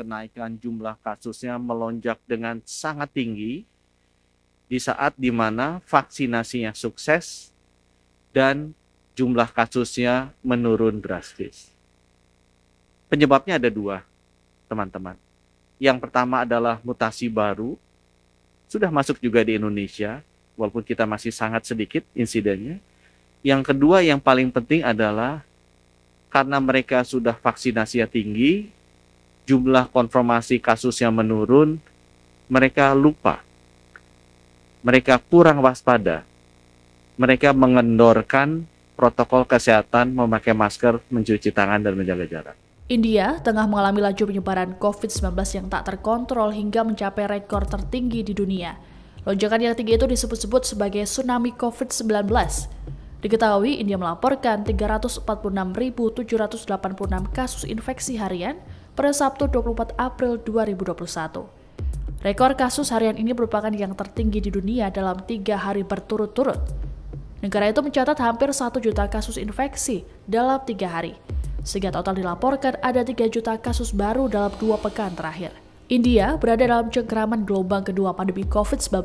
kenaikan jumlah kasusnya melonjak dengan sangat tinggi di saat di mana vaksinasinya sukses dan jumlah kasusnya menurun drastis. Penyebabnya ada dua, teman-teman. Yang pertama adalah mutasi baru, sudah masuk juga di Indonesia, walaupun kita masih sangat sedikit insidennya. Yang kedua yang paling penting adalah karena mereka sudah vaksinasinya tinggi, jumlah konfirmasi kasusnya menurun, mereka lupa. Mereka kurang waspada. Mereka mengendorkan protokol kesehatan, memakai masker, mencuci tangan, dan menjaga jarak. India tengah mengalami laju penyebaran COVID-19 yang tak terkontrol hingga mencapai rekor tertinggi di dunia. Lonjakan yang tinggi itu disebut-sebut sebagai tsunami COVID-19. Diketahui, India melaporkan 346.786 kasus infeksi harian pada Sabtu 24 April 2021. Rekor kasus harian ini merupakan yang tertinggi di dunia dalam 3 hari berturut-turut. Negara itu mencatat hampir 1 juta kasus infeksi dalam 3 hari, sehingga total dilaporkan ada 3 juta kasus baru dalam 2 pekan terakhir. India berada dalam cengkeraman gelombang kedua pandemi COVID-19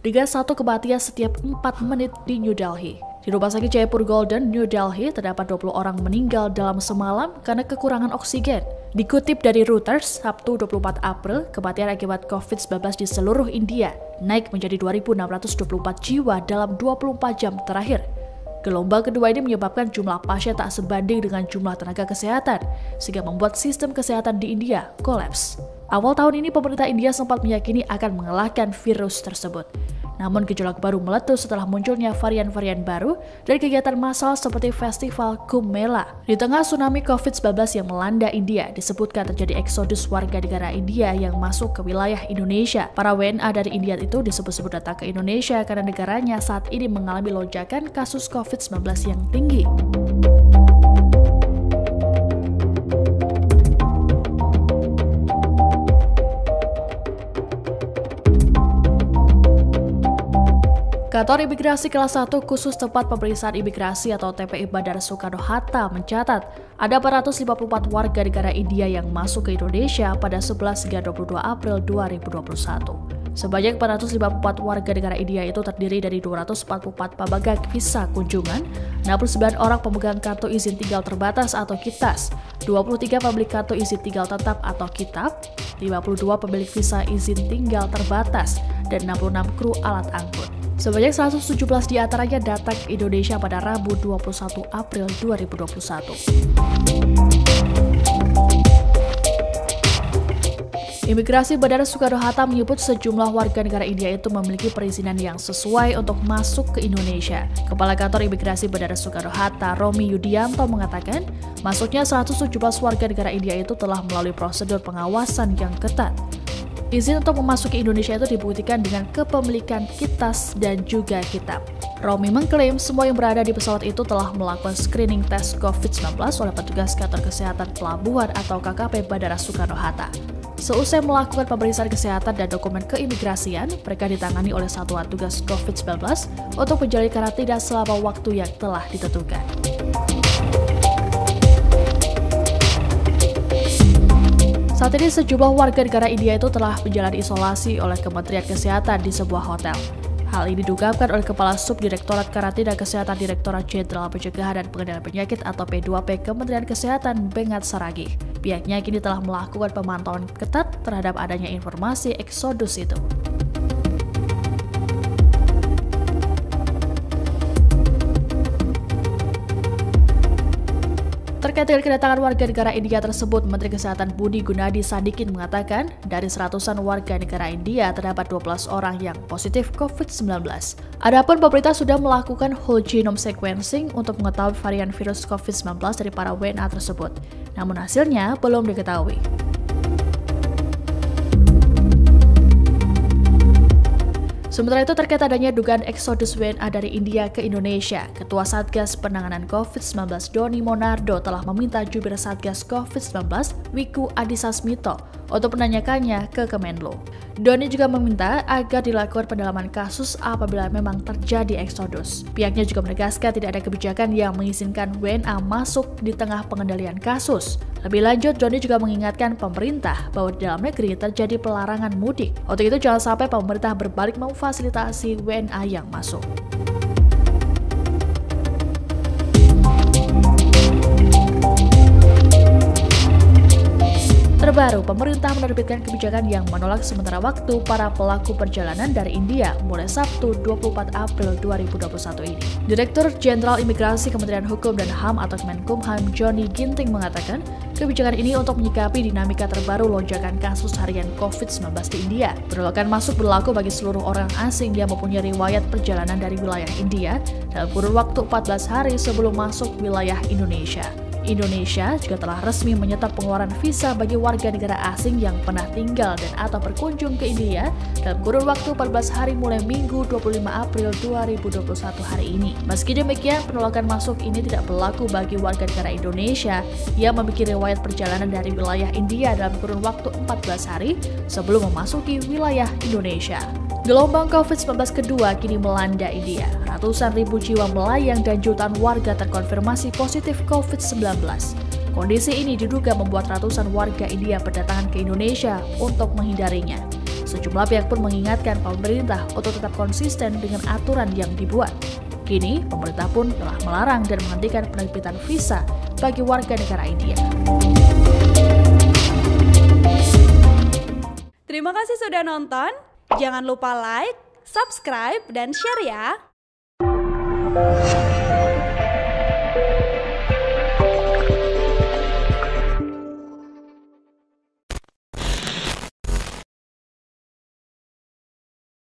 dengan 1 kematian setiap 4 menit di New Delhi. Di Rumah Sakit Jaipur Golden, New Delhi, terdapat 20 orang meninggal dalam semalam karena kekurangan oksigen. Dikutip dari Reuters, Sabtu 24 April, kematian akibat COVID-19 di seluruh India naik menjadi 2.624 jiwa dalam 24 jam terakhir. Gelombang kedua ini menyebabkan jumlah pasien tak sebanding dengan jumlah tenaga kesehatan, sehingga membuat sistem kesehatan di India kolaps. Awal tahun ini, pemerintah India sempat meyakini akan mengalahkan virus tersebut. Namun gejolak baru meletus setelah munculnya varian-varian baru dan kegiatan massal seperti festival Kumbh Mela. Di tengah tsunami COVID-19 yang melanda India, disebutkan terjadi eksodus warga negara India yang masuk ke wilayah Indonesia. Para WNA dari India itu disebut-sebut datang ke Indonesia karena negaranya saat ini mengalami lonjakan kasus COVID-19 yang tinggi. Kantor Imigrasi Kelas 1 khusus tempat pemeriksaan imigrasi atau TPI Bandara Soekarno-Hatta mencatat ada 454 warga negara India yang masuk ke Indonesia pada 11 hingga 22 April 2021. Sebanyak 454 warga negara India itu terdiri dari 244 pemegang visa kunjungan, 69 orang pemegang kartu izin tinggal terbatas atau KITAS, 23 pemilik kartu izin tinggal tetap atau KITAP, 52 pemilik visa izin tinggal terbatas, dan 66 kru alat angkut. Sebanyak 117 diantaranya datang ke Indonesia pada Rabu 21 April 2021. Imigrasi Bandara Soekarno-Hatta menyebut sejumlah warga negara India itu memiliki perizinan yang sesuai untuk masuk ke Indonesia. Kepala Kantor Imigrasi Bandara Soekarno-Hatta, Romi Yudianto, mengatakan masuknya 117 warga negara India itu telah melalui prosedur pengawasan yang ketat. Izin untuk memasuki Indonesia itu dibuktikan dengan kepemilikan KITAS dan juga KITAP. Romi mengklaim semua yang berada di pesawat itu telah melakukan screening tes COVID-19 oleh petugas kantor kesehatan pelabuhan atau KKP Bandara Soekarno-Hatta. Seusai melakukan pemeriksaan kesehatan dan dokumen keimigrasian, mereka ditangani oleh Satuan Tugas COVID-19 untuk menjalani karantina selama waktu yang telah ditentukan. Saat ini sejumlah warga negara India itu telah menjalani isolasi oleh Kementerian Kesehatan di sebuah hotel. Hal ini diungkapkan oleh Kepala Subdirektorat Karantina Kesehatan Direktorat Jenderal Pencegahan dan Pengendalian Penyakit atau P2P Kementerian Kesehatan, Bengat Saragih. Pihaknya kini telah melakukan pemantauan ketat terhadap adanya informasi eksodus itu. Terkait dengan kedatangan warga negara India tersebut, Menteri Kesehatan Budi Gunadi Sadikin mengatakan dari seratusan warga negara India terdapat 12 orang yang positif COVID-19. Adapun pemerintah sudah melakukan whole genome sequencing untuk mengetahui varian virus COVID-19 dari para WNA tersebut. Namun hasilnya belum diketahui. Sementara itu, terkait adanya dugaan eksodus WNA dari India ke Indonesia, Ketua Satgas Penanganan COVID-19 Doni Monardo telah meminta Jubir Satgas COVID-19 Wiku Adhisa Smito untuk menanyakannya ke Kemenlu. Doni juga meminta agar dilakukan pendalaman kasus apabila memang terjadi eksodus. Pihaknya juga menegaskan tidak ada kebijakan yang mengizinkan WNA masuk di tengah pengendalian kasus. Lebih lanjut, Doni juga mengingatkan pemerintah bahwa di dalam negeri terjadi pelarangan mudik. Untuk itu jangan sampai pemerintah berbalik memfasilitasi WNA yang masuk. Terbaru, pemerintah menerbitkan kebijakan yang menolak sementara waktu para pelaku perjalanan dari India mulai Sabtu 24 April 2021 ini. Direktur Jenderal Imigrasi Kementerian Hukum dan HAM atau Kemenkumham Johnny Ginting mengatakan, kebijakan ini untuk menyikapi dinamika terbaru lonjakan kasus harian COVID-19 di India. Penolakan masuk berlaku bagi seluruh orang asing yang mempunyai riwayat perjalanan dari wilayah India dalam kurun waktu 14 hari sebelum masuk wilayah Indonesia. Indonesia juga telah resmi menyetop pengeluaran visa bagi warga negara asing yang pernah tinggal dan atau berkunjung ke India dalam kurun waktu 14 hari mulai Minggu 25 April 2021 hari ini. Meski demikian, penolakan masuk ini tidak berlaku bagi warga negara Indonesia yang memiliki riwayat perjalanan dari wilayah India dalam kurun waktu 14 hari sebelum memasuki wilayah Indonesia. Gelombang COVID-19 kedua kini melanda India. Ratusan ribu jiwa melayang dan jutaan warga terkonfirmasi positif COVID-19. Kondisi ini diduga membuat ratusan warga India berdatangan ke Indonesia untuk menghindarinya. Sejumlah pihak pun mengingatkan pemerintah untuk tetap konsisten dengan aturan yang dibuat. Kini, pemerintah pun telah melarang dan menghentikan penerbitan visa bagi warga negara India. Terima kasih sudah nonton. Jangan lupa like, subscribe, dan share ya!